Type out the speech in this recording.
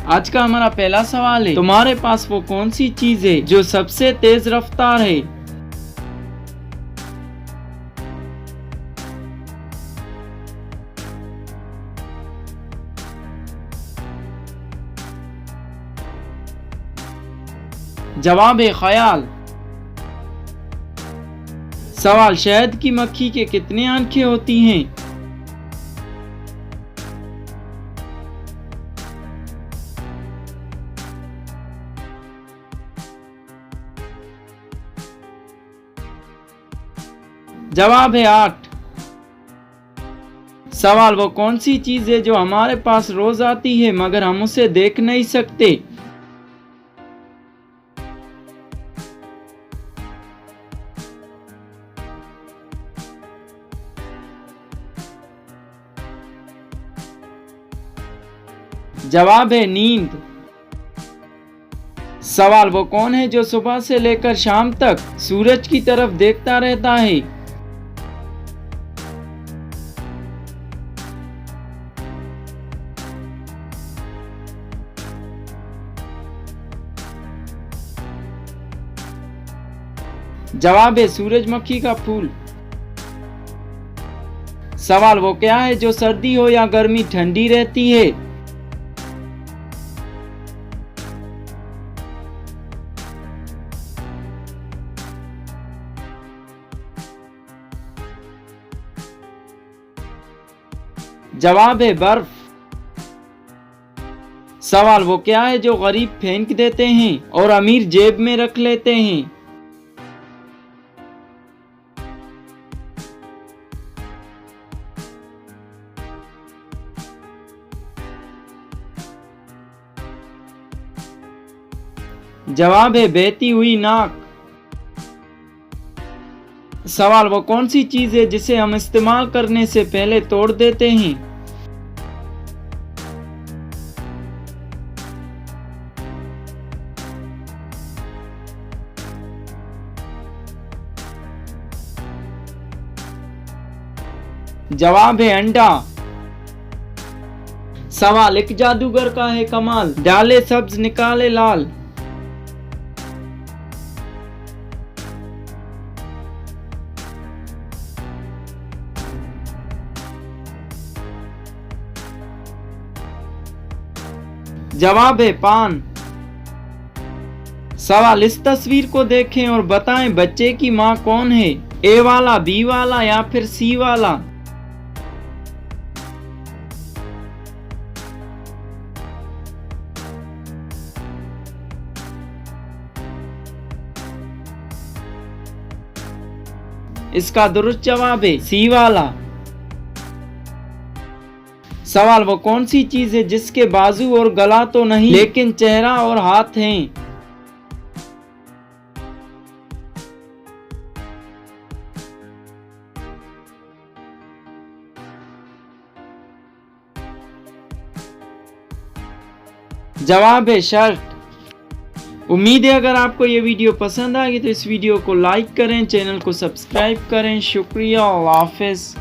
आज का हमारा पहला सवाल है, तुम्हारे पास वो कौन सी चीज है जो सबसे तेज रफ्तार है? जवाब है ख्याल। सवाल, शहद की मक्खी के कितने आंखें होती हैं? जवाब है 8। सवाल, वो कौन सी चीज है जो हमारे पास रोज आती है मगर हम उसे देख नहीं सकते? जवाब है नींद। सवाल, वो कौन है जो सुबह से लेकर शाम तक सूरज की तरफ देखता रहता है? जवाब है सूरजमुखी का फूल। सवाल, वो क्या है जो सर्दी हो या गर्मी ठंडी रहती है? जवाब है बर्फ। सवाल, वो क्या है जो गरीब फेंक देते हैं और अमीर जेब में रख लेते हैं? जवाब है बहती हुई नाक। सवाल, वो कौन सी चीज है जिसे हम इस्तेमाल करने से पहले तोड़ देते हैं? जवाब है अंडा। सवाल, एक जादूगर का है कमाल, डाले सब्ज निकाले लाल। जवाब है पान। सवाल, इस तस्वीर को देखें और बताएं बच्चे की माँ कौन है? ए वाला, बी वाला या फिर सी वाला? इसका दुरुस्त जवाब है सी वाला। सवाल, वो कौन सी चीज है जिसके बाजू और गला तो नहीं लेकिन चेहरा और हाथ हैं? जवाब है शर्ट। उम्मीद है अगर आपको ये वीडियो पसंद आएगी तो इस वीडियो को लाइक करें, चैनल को सब्सक्राइब करें। शुक्रिया, अल्लाह हाफिज।